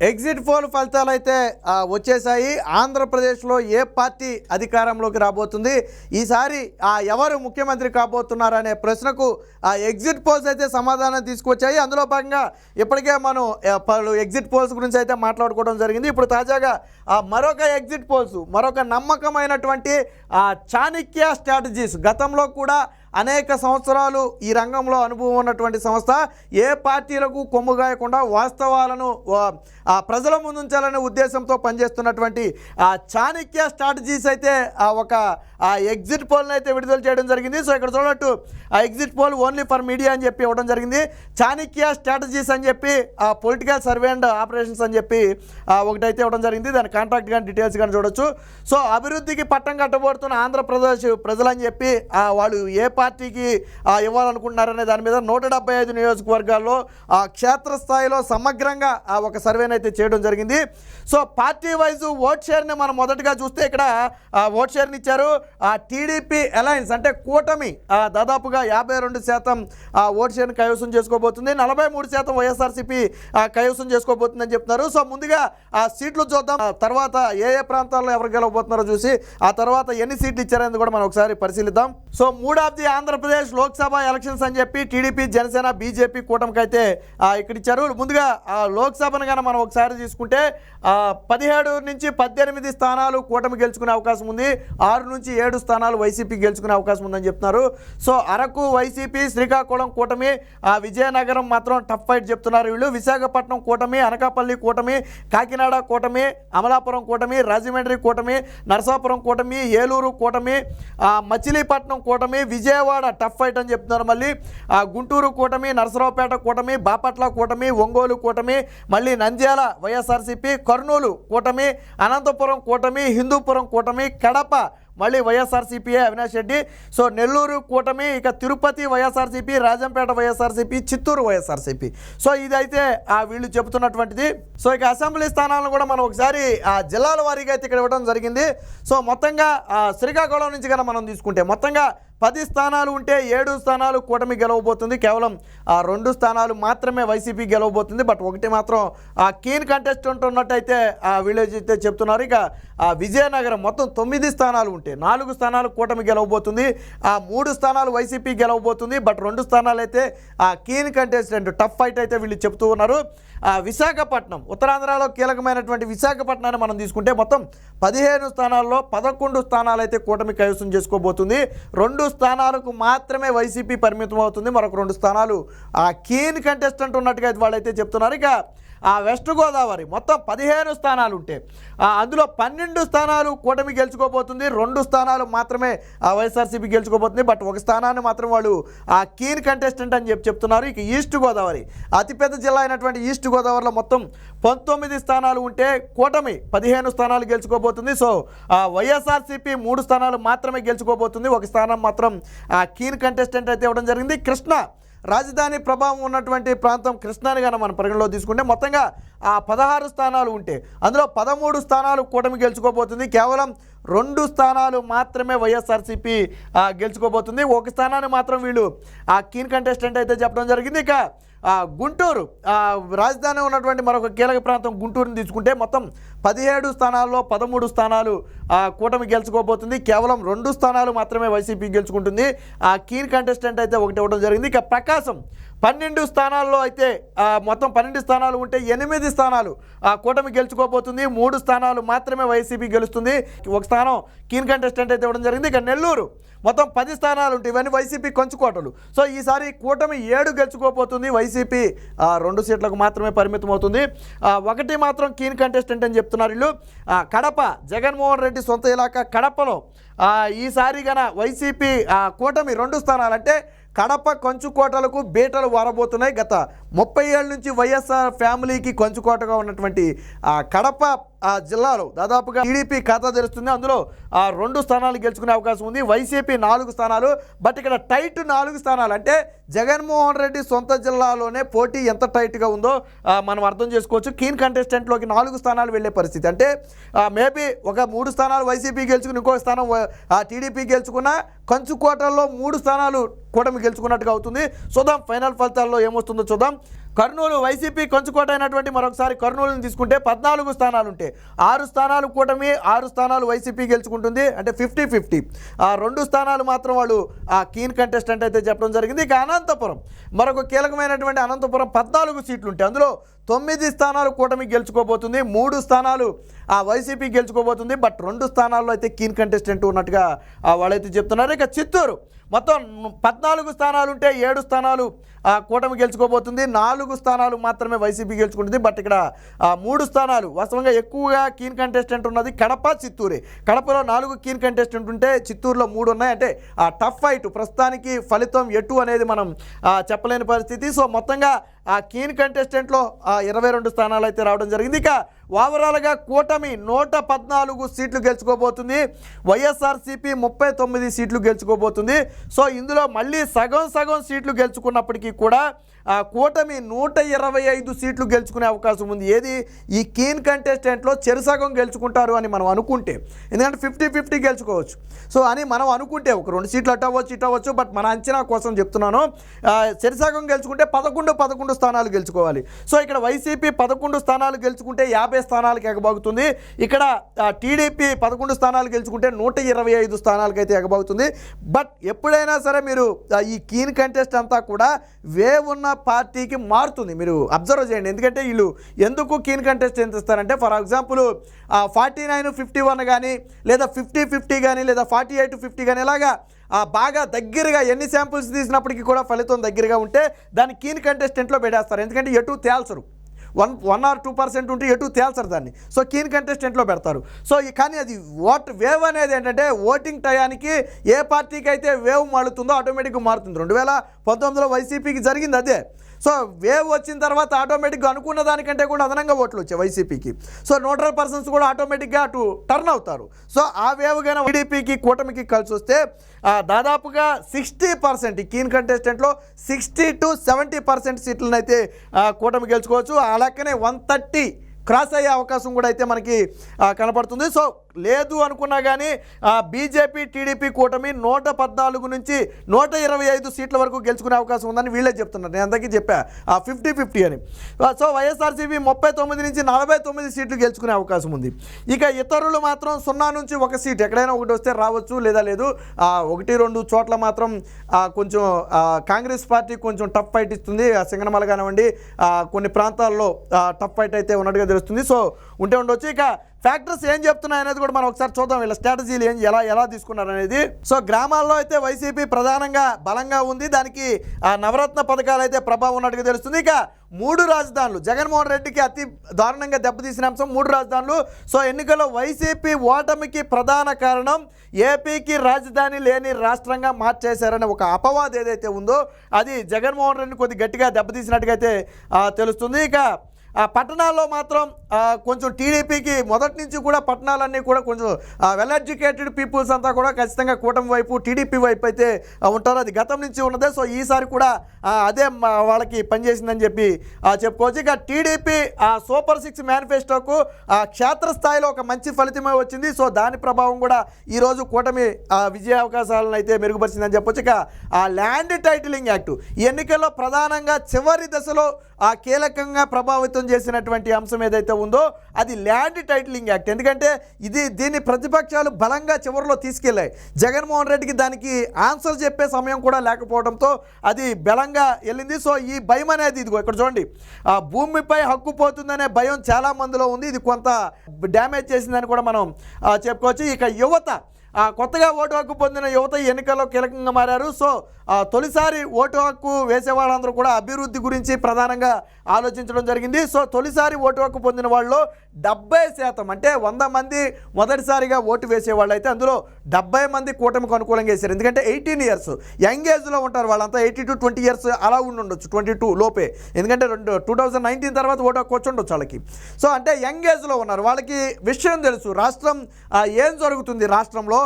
Exit poll ఫలితాలు అయితే వచ్చేసాయి. ఆంధ్రప్రదేశ్లో ఏ పార్టీ అధికారంలోకి రాబోతుంది, ఈసారి ఎవరు ముఖ్యమంత్రి కాబోతున్నారు అనే ప్రశ్నకు ఎగ్జిట్ పోల్స్ అయితే సమాధానం తీసుకొచ్చాయి. అందులో భాగంగా ఇప్పటికే మనం పలు ఎగ్జిట్ పోల్స్ గురించి అయితే మాట్లాడుకోవడం జరిగింది. ఇప్పుడు తాజాగా మరొక ఎగ్జిట్ పోల్స్, మరొక నమ్మకమైనటువంటి చాణక్య స్ట్రాటజీస్, గతంలో కూడా అనేక సంవత్సరాలు ఈ రంగంలో అనుభవం ఉన్నటువంటి సంస్థ, ఏ పార్టీలకు కొమ్ముగాయకుండా వాస్తవాలను ప్రజల ముందుంచాలనే ఉద్దేశంతో పనిచేస్తున్నటువంటి చాణక్య స్ట్రాటజీస్ అయితే ఒక ఎగ్జిట్ పోల్ని అయితే విడుదల చేయడం జరిగింది. సో ఇక్కడ చూడట్టు ఆ exit poll only for media అని చెప్పి ఇవ్వడం జరిగింది. చాణక్య స్ట్రాటజీస్ అని చెప్పి పొలిటికల్ సర్వే అండ్ ఆపరేషన్స్ అని చెప్పి ఒకటైతే ఇవ్వడం జరిగింది. దాని కాంట్రాక్ట్ కానీ డీటెయిల్స్ కానీ చూడొచ్చు. సో అభివృద్ధికి పట్టం కట్టబోతున్న ఆంధ్రప్రదేశ్ ప్రజలని చెప్పి వాళ్ళు ఏ పార్టీకి ఇవ్వాలనుకుంటున్నారనే దాని మీద 175 నియోజకవర్గాల్లో క్షేత్రస్థాయిలో సమగ్రంగా ఒక సర్వేని అయితే చేయడం జరిగింది. సో పార్టీ వైజ్ ఓట్ షేర్ని మనం మొదటగా చూస్తే ఇక్కడ ఓట్ షేర్ని ఇచ్చారు. టీడీపీ అలయన్స్ అంటే కూటమి దాదాపుగా 52% ఓట్ షేర్ని కైవసం చేసుకోబోతుంది. 43% వైఎస్ఆర్సీపీ కైవసం చేసుకోబోతుందని చెప్తున్నారు. సో ముందుగా సీట్లు చూద్దాం, తర్వాత ఏ ప్రాంతాల్లో ఎవరు గెలవబోతున్నారో చూసి ఆ తర్వాత ఎన్ని సీట్లు ఇచ్చారనేది కూడా మనం ఒకసారి పరిశీలిద్దాం. సో 3 ఆంధ్రప్రదేశ్ లోక్సభ ఎలక్షన్స్ అని చెప్పి టీడీపీ, జనసేన, బీజేపీ కూటమికి అయితే ఇక్కడ ఇచ్చారు. ముందుగా లోక్సభను కనుక మనం ఒకసారి తీసుకుంటే 17 నుంచి 18 స్థానాలు కూటమి గెలుచుకునే అవకాశం ఉంది. 6 నుంచి 7 స్థానాలు వైసీపీ గెలుచుకునే అవకాశం ఉందని చెప్తున్నారు. సో అరకు వైసీపీ, శ్రీకాకుళం కూటమి, విజయనగరం మాత్రం టఫ్ ఫైట్ చెప్తున్నారు వీళ్ళు. విశాఖపట్నం కూటమి, అనకాపల్లి కూటమి, కాకినాడ కూటమి, అమలాపురం కూటమి, రాజమండ్రి కూటమి, నరసాపురం కూటమి, ఏలూరు కూటమి, మచిలీపట్నం కూటమి, విజయవాడ టఫ్ ఫైట్ అని చెప్తున్నారు. మళ్ళీ గుంటూరు కూటమి, నరసరావుపేట కూటమి, బాపట్ల కూటమి, ఒంగోలు కూటమి, మళ్ళీ నంద్యాల వైఎస్ఆర్సీపీ, కర్నూలు కూటమి, అనంతపురం కూటమి, హిందూపురం కూటమి, కడప మళ్ళీ వైఎస్ఆర్సీపీ అవినాష్ రెడ్డి. సో నెల్లూరు కూటమి, ఇక తిరుపతి వైఎస్ఆర్సీపీ, రాజంపేట వైఎస్ఆర్సీపీ, చిత్తూరు వైఎస్ఆర్సీపీ. సో ఇదైతే వీళ్ళు చెబుతున్నటువంటిది. సో ఇక అసెంబ్లీ స్థానాలను కూడా మనం ఒకసారి జిల్లాల వారీగా అయితే ఇక్కడ ఇవ్వడం జరిగింది. సో మొత్తంగా శ్రీకాకుళం నుంచి కనుక మనం తీసుకుంటే మొత్తంగా 10 స్థానాలు ఉంటే 7 స్థానాలు కూటమి గెలవబోతుంది. కేవలం 2 స్థానాలు మాత్రమే వైసీపీ గెలవబోతుంది. బట్ ఒకటి మాత్రం కీన్ కంటెస్టెంట్ ఉన్నట్టయితే విలేజ్ అయితే చెప్తున్నారు. ఇక విజయనగరం మొత్తం 9 స్థానాలు ఉంటే 4 స్థానాలు కూటమి గెలవబోతుంది, 3 స్థానాలు వైసీపీ గెలవబోతుంది. బట్ 2 స్థానాలు అయితే కీన్ కంటెస్టెంట్ టఫ్ ఫైట్ అయితే వీళ్ళు చెప్తూ ఉన్నారు. విశాఖపట్నం, ఉత్తరాంధ్రలో కీలకమైనటువంటి విశాఖపట్నాన్ని మనం తీసుకుంటే మొత్తం 15 స్థానాల్లో 11 స్థానాలు అయితే కూటమి కైవసం చేసుకోబోతుంది. 2 స్థానాలకు మాత్రమే వైసీపీ పరిమితం అవుతుంది. మరొక 2 స్థానాలు కీన్ కంటెస్టెంట్ ఉన్నట్టుగా వాళ్ళైతే చెప్తున్నారు. ఇక వెస్ట్ గోదావరి మొత్తం 15 స్థానాలు ఉంటే అందులో 12 స్థానాలు కూటమి గెలుచుకోబోతుంది, 2 స్థానాలు మాత్రమే వైఎస్ఆర్సీపీ గెలుచుకోబోతుంది. బట్ 1 స్థానాన్ని మాత్రం వాళ్ళు కీన్ కంటెస్టెంట్ అని చెప్తున్నారు. ఇక ఈస్ట్ గోదావరి అతిపెద్ద జిల్లా అయినటువంటి ఈస్ట్ గోదావరిలో మొత్తం 19 స్థానాలు ఉంటే కూటమి 15 స్థానాలు గెలుచుకోబోతుంది. సో వైఎస్ఆర్సీపీ 3 స్థానాలు మాత్రమే గెలుచుకోబోతుంది, 1 స్థానం మాత్రం కీన్ కంటెస్టెంట్ అయితే ఇవ్వడం జరిగింది. కృష్ణా రాజధాని ప్రభావం ఉన్నటువంటి ప్రాంతం కృష్ణాని కానీ మనం పరిగణలో తీసుకుంటే మొత్తంగా 16 స్థానాలు ఉంటే అందులో 13 స్థానాలు కూటమి గెలుచుకోబోతుంది. కేవలం 2 స్థానాలు మాత్రమే వైఎస్ఆర్సీపీ గెలుచుకోబోతుంది. 1 స్థానాన్ని మాత్రం వీళ్ళు కీన్ కంటెస్టెంట్ అయితే చెప్పడం జరిగింది. ఇక గుంటూరు రాజధాని ఉన్నటువంటి మరొక కీలక ప్రాంతం గుంటూరుని తీసుకుంటే మొత్తం 17 స్థానాల్లో 13 స్థానాలు కూటమి గెలుచుకోబోతుంది. కేవలం 2 స్థానాలు మాత్రమే వైసీపీ గెలుచుకుంటుంది. కీన్ కంటెస్టెంట్ అయితే ఒకటి ఇవ్వడం జరిగింది. ఇక ప్రకాశం 12 స్థానాల్లో అయితే మొత్తం 12 స్థానాలు ఉంటే 8 స్థానాలు కూటమి గెలుచుకోబోతుంది, 3 స్థానాలు మాత్రమే వైసీపీ గెలుస్తుంది, 1 స్థానం కీన్ కంటెస్టెంట్ అయితే ఇవ్వడం జరిగింది. ఇక నెల్లూరు మొత్తం 10 స్థానాలు ఉంటాయి, ఇవన్నీ వైసీపీ కంచుకోటలు. సో ఈసారి కూటమి 7 గెలుచుకోబోతుంది, వైసీపీ 2 సీట్లకు మాత్రమే పరిమితం అవుతుంది. 1 మాత్రం కీన్ కంటెస్టెంట్ అని చెప్తున్నారు వీళ్ళు. కడప జగన్మోహన్ రెడ్డి సొంత ఇలాకా కడపలో ఈసారి గన వైసీపీ కూటమి 2 స్థానాలు అంటే కడప కంచుకోటలకు బీటలు వారబోతున్నాయి. గత 30 ఏళ్ళ నుంచి వైఎస్ఆర్ ఫ్యామిలీకి కంచుకోటగా ఉన్నటువంటి కడప జిల్లాలో దాదాపుగా టీడీపీ ఖాతా తెరుస్తుంది. అందులో 2 స్థానాలు గెలుచుకునే అవకాశం ఉంది, వైసీపీ 4 స్థానాలు. బట్ ఇక్కడ టైట్ 4 స్థానాలు అంటే జగన్మోహన్ రెడ్డి సొంత జిల్లాలోనే పోటీ ఎంత టైట్గా ఉందో మనం అర్థం చేసుకోవచ్చు. కీన్ కంటెస్టెంట్లోకి 4 స్థానాలు వెళ్ళే పరిస్థితి అంటే మేబీ ఒక 3 స్థానాలు వైసీపీ గెలుచుకుని ఇంకో స్థానం టీడీపీ గెలుచుకున్న కంచుకోటల్లో 3 స్థానాలు కూటమి గెలుచుకున్నట్టుగా అవుతుంది. చూద్దాం ఫైనల్ ఫలితాల్లో ఏమొస్తుందో చూద్దాం. కర్నూలు వైసీపీ కంచుకోట అయినటువంటి మరొకసారి కర్నూలుని తీసుకుంటే 14 స్థానాలు ఉంటే 6 స్థానాలు కూటమి, 6 స్థానాలు వైసీపీ గెలుచుకుంటుంది, అంటే 50-50. ఆ 2 స్థానాలు మాత్రం వాళ్ళు ఆ కీన్ కంటెస్టెంట్ అయితే చెప్పడం జరిగింది. ఇక అనంతపురం, మరొక కీలకమైనటువంటి అనంతపురం 14 సీట్లు ఉంటాయి. అందులో 9 స్థానాలు కూటమి గెలుచుకోబోతుంది, 3 స్థానాలు ఆ వైసీపీ గెలుచుకోబోతుంది. బట్ 2 స్థానాల్లో అయితే కీన్ కంటెస్టెంట్ ఉన్నట్టుగా వాళ్ళైతే చెప్తున్నారు. ఇక చిత్తూరు మొత్తం 14 స్థానాలు ఉంటే 7 స్థానాలు కూటమి గెలుచుకోబోతుంది, 4 స్థానాలు మాత్రమే వైసీపీ గెలుచుకుంటుంది. బట్ ఇక్కడ 3 స్థానాలు వాస్తవంగా ఎక్కువగా కీన్ కంటెస్టెంట్ ఉన్నది కడప, చిత్తూరే. కడపలో 4 కీన్ కంటెస్టెంట్ ఉంటే చిత్తూరులో 3 ఉన్నాయి. అంటే ఆ టఫ్ ఫైట్ ప్రస్తుతానికి ఫలితం ఎటు అనేది మనం చెప్పలేని పరిస్థితి. సో మొత్తంగా ఆ కీన్ కంటెస్టెంట్లో 22 స్థానాలు అయితే రావడం జరిగింది. ఇక ఓవరాల్గా కూటమి 114 సీట్లు గెలుచుకోబోతుంది, వైఎస్ఆర్సీపీ 39 సీట్లు గెలుచుకోబోతుంది. సో ఇందులో మళ్ళీ సగం సీట్లు గెలుచుకున్నప్పటికీ కూడా కూటమి 125 సీట్లు గెలుచుకునే అవకాశం ఉంది. ఏది ఈ కీన్ కంటెస్టెంట్లో చెరుసగం గెలుచుకుంటారు అని మనం అనుకుంటే, ఎందుకంటే 50-50 గెలుచుకోవచ్చు. సో అని మనం అనుకుంటే ఒక 2 సీట్లు అట్టవచ్చు ఇట్టవచ్చు. బట్ మన అంచనా కోసం చెప్తున్నాను, చెరుసగం గెలుచుకుంటే 11 స్థానాలు గెలుచుకోవాలి. సో ఇక్కడ వైసీపీ 11 స్థానాలు గెలుచుకుంటే 50 స్థానాలకు ఎగబాగుతుంది. ఇక్కడ టీడీపీ 11 స్థానాలు గెలుచుకుంటే 125 స్థానాలకు అయితే ఎగబాగుతుంది. బట్ ఎప్పుడైనా సరే మీరు ఈ కీన్ కంటెస్ట్ అంతా కూడా వేవ్ ఉన్న పార్టీకి మారుతుంది. మీరు అబ్జర్వ్ చేయండి. ఎందుకంటే వీళ్ళు ఎందుకు కీన్ కంటెస్ట్ ఎంత ఇస్తారంటే, ఫర్ ఎగ్జాంపుల్ 49-51 కానీ, లేదా 50-50 కానీ, లేదా 48-50 కానీ, ఇలాగా బాగా దగ్గరగా ఎన్ని శాంపుల్స్ తీసినప్పటికీ కూడా ఫలితం దగ్గరగా ఉంటే దాన్ని కీన్ కంటెస్టెంట్లో పెట్టేస్తారు. ఎందుకంటే ఎటు తేల్చరు, 1 or 2% ఉంటే ఎటు తేల్చరు దాన్ని. సో కీన్ కంటెస్టెంట్లో పెడతారు. సో కానీ అది వేవ్ అనేది ఏంటంటే ఓటింగ్ టయానికి ఏ పార్టీకి అయితే వేవ్ మారుతుందో ఆటోమేటిక్గా మారుతుంది. 2019లో వైసీపీకి జరిగింది అదే. సో వేవ్ వచ్చిన తర్వాత ఆటోమేటిక్గా అనుకున్న దానికంటే కూడా అదనంగా ఓట్లు వచ్చాయి వైసీపీకి. సో న్యూట్రల్ పర్సన్స్ కూడా ఆటోమేటిక్గా అటు టర్న్ అవుతారు. సో ఆ వేవ్ కానీ టీడీపీకి కూటమికి కలిసి వస్తే దాదాపుగా 60% ఈ కీన్ కంటెస్టెంట్లో 60-70% సీట్లను అయితే కూటమి గెలుచుకోవచ్చు. ఆ లెక్కనే 130 క్రాస్ అయ్యే అవకాశం కూడా అయితే మనకి కనపడుతుంది. సో లేదు అనుకున్నా కానీ బీజేపీ టీడీపీ కూటమి 114 నుంచి 125 సీట్ల వరకు గెలుచుకునే అవకాశం ఉందని వీళ్ళే చెప్తున్నారు. నేను అందరికీ చెప్పా 50-50 అని. సో వైఎస్ఆర్సీపీ 39 నుంచి 49 సీట్లు గెలుచుకునే అవకాశం ఉంది. ఇక ఇతరులు మాత్రం 0 నుంచి 1 సీట్ ఎక్కడైనా ఒకటి వస్తే రావచ్చు, లేదా లేదు. 1-2 చోట్ల మాత్రం కొంచెం కాంగ్రెస్ పార్టీ కొంచెం టఫ్ ఫైట్ ఇస్తుంది. సింగనమల కానివ్వండి, కొన్ని ప్రాంతాల్లో టఫ్ ఫైట్ అయితే ఉన్నట్టుగా తెలుస్తుంది. సో ఉంటే ఉండొచ్చు. ఇక ఫ్యాక్టర్స్ ఏం చెప్తున్నాయి అనేది కూడా మనం ఒకసారి చూద్దాం, వీళ్ళ స్ట్రాటజీలు ఎలా తీసుకున్నారు అనేది. సో గ్రామాల్లో అయితే వైసీపీ ప్రధానంగా బలంగా ఉంది. దానికి నవరత్న పథకాలు అయితే ప్రభావం ఉన్నట్టుగా తెలుస్తుంది. ఇక 3 రాజధానులు జగన్మోహన్ రెడ్డికి అతి దారుణంగా దెబ్బతీసిన అంశం 3 రాజధానులు. సో ఎన్నికల్లో వైసీపీ ఓటమికి ప్రధాన కారణం ఏపీకి రాజధాని లేని రాష్ట్రంగా మార్చేశారనే ఒక అపవాదం ఏదైతే ఉందో అది జగన్మోహన్ రెడ్డిని కొద్ది గట్టిగా దెబ్బతీసినట్టుగా అయితే తెలుస్తుంది. ఇక పట్టణాల్లో మాత్రం కొంచెం టీడీపీకి మొదటి నుంచి కూడా పట్టణాలన్నీ కూడా కొంచెం వెల్ ఎడ్యుకేటెడ్ పీపుల్స్ అంతా కూడా ఖచ్చితంగా కూటమి వైపు టీడీపీ వైపు అయితే ఉంటారు. అది గతం నుంచి ఉన్నదే. సో ఈసారి కూడా అదే వాళ్ళకి పనిచేసిందని చెప్పి చెప్పుకోవచ్చు. ఇక టీడీపీ సూపర్ 6 మేనిఫెస్టోకు క్షేత్రస్థాయిలో ఒక మంచి ఫలితమే వచ్చింది. సో దాని ప్రభావం కూడా ఈరోజు కూటమి విజయ అవకాశాలను అయితే మెరుగుపరిచిందని చెప్పొచ్చు. ఇక ల్యాండ్ టైటిలింగ్ యాక్ట్ ఈ ఎన్నికల్లో ప్రధానంగా చివరి దశలో కీలకంగా ప్రభావితం చేసినటువంటి అంశం ఏదైతే ఉందో అది ల్యాండ్ టైటిలింగ్ యాక్ట్. ఎందుకంటే దీన్ని ప్రతిపక్షాలు బలంగా చివరిలో తీసుకెళ్ళాయి. జగన్మోహన్ రెడ్డికి దానికి ఆన్సర్ చెప్పే సమయం కూడా లేకపోవడంతో అది బలంగా వెళ్ళింది. సో ఈ భయం అనేది ఇదిగో ఇక్కడ చూడండి, భూమిపై హక్కు పోతుందనే భయం చాలా మందిలో ఉంది. ఇది కొంత డ్యామేజ్ చేసిందని కూడా మనం చెప్పుకోవచ్చు. ఇక యువత, కొత్తగా ఓటు హక్కు పొందిన యువత ఎన్నికల్లో కీలకంగా మారారు. సో తొలిసారి ఓటు హక్కు వేసే వాళ్ళందరూ కూడా అభివృద్ధి గురించి ప్రధానంగా ఆలోచించడం జరిగింది. సో తొలిసారి ఓటు హక్కు పొందిన వాళ్ళు 70%, అంటే 100 మంది మొదటిసారిగా ఓటు వేసేవాళ్ళు అయితే అందులో 70 మంది కూటమికి అనుకూలంగా వేశారు. ఎందుకంటే 18 ఇయర్స్ యంగ్ ఏజ్లో ఉంటారు వాళ్ళంతా. 18-20 ఇయర్స్ అలా ఉండొచ్చు, 22 లోపే. ఎందుకంటే 2019 తర్వాత ఓటు హక్కు వచ్చి ఉండొచ్చు వాళ్ళకి. సో అంటే యంగ్ ఏజ్లో ఉన్నారు, వాళ్ళకి విషయం తెలుసు రాష్ట్రం ఏం జరుగుతుంది రాష్ట్రంలో.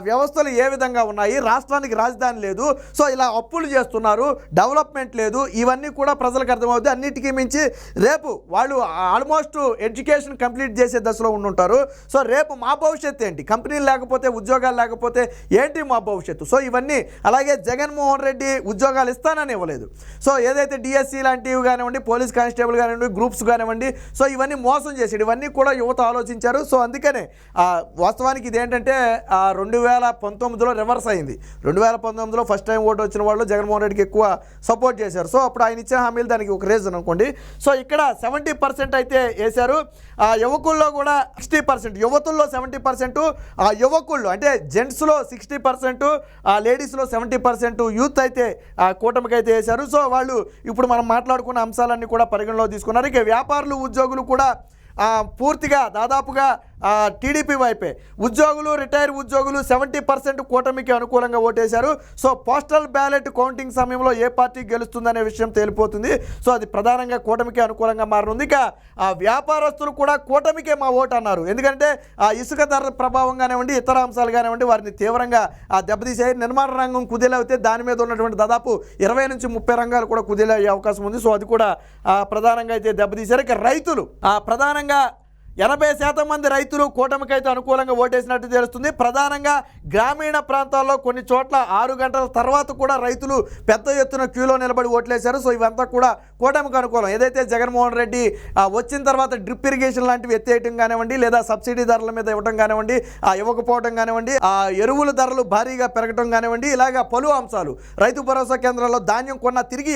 వ్యవస్థలు ఏ విధంగా ఉన్నాయి, రాష్ట్రానికి రాజధాని లేదు, సో ఇలా అప్పులు చేస్తున్నారు, డెవలప్మెంట్ లేదు, ఇవన్నీ కూడా ప్రజలకు అర్థమవుతుంది. అన్నిటికీ మించి రేపు వాళ్ళు ఆల్మోస్ట్ ఎడ్యుకేషన్ కంప్లీట్ చేసే దశలో ఉండుంటారు. సో రేపు మా భవిష్యత్తు ఏంటి, కంపెనీలు లేకపోతే ఉద్యోగాలు లేకపోతే ఏంటి మా భవిష్యత్తు. సో ఇవన్నీ అలాగే జగన్మోహన్ రెడ్డి ఉద్యోగాలు ఇస్తానని ఇవ్వలేదు. సో ఏదైతే డిఎస్సి లాంటివి కానివ్వండి, పోలీస్ కానిస్టేబుల్ కానివ్వండి, గ్రూప్స్ కానివ్వండి, సో ఇవన్నీ మోసం చేసాడు. ఇవన్నీ కూడా యువత ఆలోచించారు. సో అందుకనే వాస్తవానికి ఇదేంటంటే 2019లో రివర్స్ అయింది. 2019లో ఫస్ట్ టైం ఓటు వచ్చిన వాళ్ళు జగన్మోహన్ రెడ్డికి ఎక్కువ సపోర్ట్ చేశారు. సో అప్పుడు ఆయన ఇచ్చిన హామీలు దానికి ఒక రీజన్ అనుకోండి. సో ఇక్కడ 70% అయితే వేశారు. యువకుల్లో కూడా 60%, యువతుల్లో 70%, యువకుళ్ళు అంటే జెంట్స్లో 60%, లేడీస్లో 70% యూత్ అయితే కూటమికి అయితే వేశారు. సో వాళ్ళు ఇప్పుడు మనం మాట్లాడుకున్న అంశాలన్నీ కూడా పరిగణలో తీసుకున్నారు. ఇక వ్యాపారులు, ఉద్యోగులు కూడా పూర్తిగా దాదాపుగా టీడీపీ వైపే. ఉద్యోగులు, రిటైర్ ఉద్యోగులు 70% కూటమికి అనుకూలంగా ఓటేశారు. సో పోస్టల్ బ్యాలెట్ కౌంటింగ్ సమయంలో ఏ పార్టీ గెలుస్తుందనే విషయం తేలిపోతుంది. సో అది ప్రధానంగా కూటమికి అనుకూలంగా మారనుంది. ఇక వ్యాపారస్తులు కూడా కూటమికే మా ఓటు అన్నారు. ఎందుకంటే ఇసుక ధర ప్రభావం కానివ్వండి, ఇతర అంశాలు కానివ్వండి, వారిని తీవ్రంగా దెబ్బతీసాయి. నిర్మాణ రంగం కుదేలవుతే దాని మీద ఉన్నటువంటి దాదాపు 20 నుంచి 30 రంగాలు కూడా కుదేలయ్యే అవకాశం ఉంది. సో అది కూడా ప్రధానంగా అయితే దెబ్బతీశారు. ఇక రైతులు ప్రధానంగా 80% మంది రైతులు కూటమికైతే అనుకూలంగా ఓటేసినట్టు తెలుస్తుంది. ప్రధానంగా గ్రామీణ ప్రాంతాల్లో కొన్ని చోట్ల 6 గంటల తర్వాత కూడా రైతులు పెద్ద ఎత్తున క్యూలో నిలబడి ఓట్లేశారు. సో ఇవంతా కూడా కూటమికి అనుకూలం. ఏదైతే జగన్మోహన్ రెడ్డి వచ్చిన తర్వాత డ్రిప్ ఇరిగేషన్ లాంటివి ఎత్తేయటం కానివ్వండి, లేదా సబ్సిడీ ధరల మీద ఇవ్వడం కానివ్వండి, ఇవ్వకపోవడం కానివ్వండి, ఎరువుల ధరలు భారీగా పెరగటం కానివ్వండి, ఇలాగా పలు అంశాలు. రైతు భరోసా కేంద్రాల్లో ధాన్యం కొన్నా తిరిగి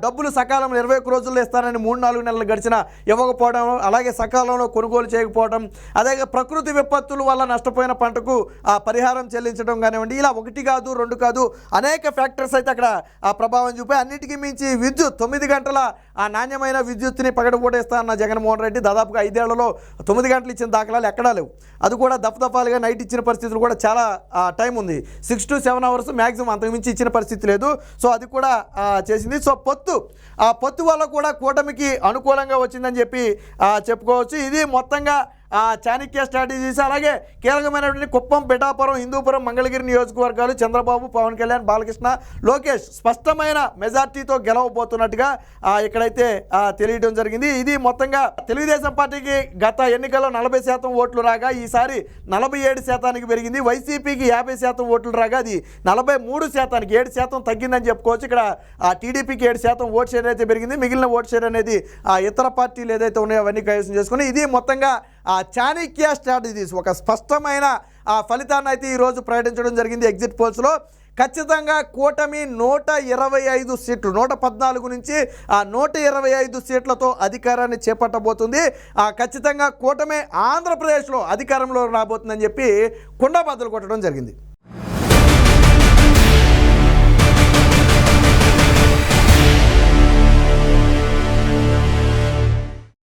డబ్బులు సకాలంలో 21 రోజుల్లో ఇస్తానని 3-4 నెలలు గడిచినా ఇవ్వకపోవడం, అలాగే సకాలంలో కొనుగోలు చేయకపోవడం, అదే ప్రకృతి విపత్తుల వల్ల నష్టపోయిన పంటకు పరిహారం చెల్లించడం కానివ్వండి, ఇలా 1 కాదు 2 కాదు అనేక ఫ్యాక్టర్స్ అయితే అక్కడ ప్రభావం చూపాయి. అన్నిటికీ మించి విద్యుత్ 9 గంటల నాణ్యమైన విద్యుత్తుని పగడగొట్టేస్తా అన్న జగన్మోహన్ రెడ్డి దాదాపుగా 5 ఏళ్లలో 9 గంటలు ఇచ్చిన దాఖలాలు ఎక్కడా లేవు. అది కూడా దఫదఫాలుగా నైట్ ఇచ్చిన పరిస్థితులు కూడా చాలా టైం ఉంది. 6 to 7 అవర్స్ మ్యాక్సిమం, అంతకుమించి ఇచ్చిన పరిస్థితి లేదు. సో అది కూడా చేసింది. సో పొత్తు వల్ల కూడా కూటమికి అనుకూలంగా వచ్చిందని చెప్పి చెప్పుకోవచ్చు. ఇది మొత్తంగా చాణక్య స్ట్రాటజీస్. అలాగే కీలకమైనటువంటి కుప్పం, పిఠాపురం, హిందూపురం, మంగళగిరి నియోజకవర్గాలు చంద్రబాబు, పవన్ కళ్యాణ్, బాలకృష్ణ, లోకేష్ స్పష్టమైన మెజార్టీతో గెలవబోతున్నట్టుగా ఇక్కడైతే తెలియడం జరిగింది. ఇది మొత్తంగా తెలుగుదేశం పార్టీకి గత ఎన్నికల్లో 40% ఓట్లు రాగా ఈసారి 47% పెరిగింది. వైసీపీకి 50% ఓట్లు రాగా అది 43%, 7% తగ్గిందని చెప్పుకోవచ్చు. ఇక్కడ టీడీపీకి 7% ఓట్ షేర్ అయితే పెరిగింది. మిగిలిన ఓట్ షేర్ అనేది ఇతర పార్టీలు ఏదైతే ఉన్నాయో అవన్నీ కైవసం చేసుకుని ఇది మొత్తంగా చాణక్య స్ట్రాటజీస్ ఒక స్పష్టమైన ఫలితాన్ని అయితే ఈరోజు ప్రకటించడం జరిగింది. ఎగ్జిట్ పోల్స్లో ఖచ్చితంగా కూటమి 125 సీట్లు, 114 నుంచి 125 సీట్లతో అధికారాన్ని చేపట్టబోతుంది. ఖచ్చితంగా కూటమి ఆంధ్రప్రదేశ్లో అధికారంలో రాబోతుందని చెప్పి కుండబద్దలు కొట్టడం జరిగింది.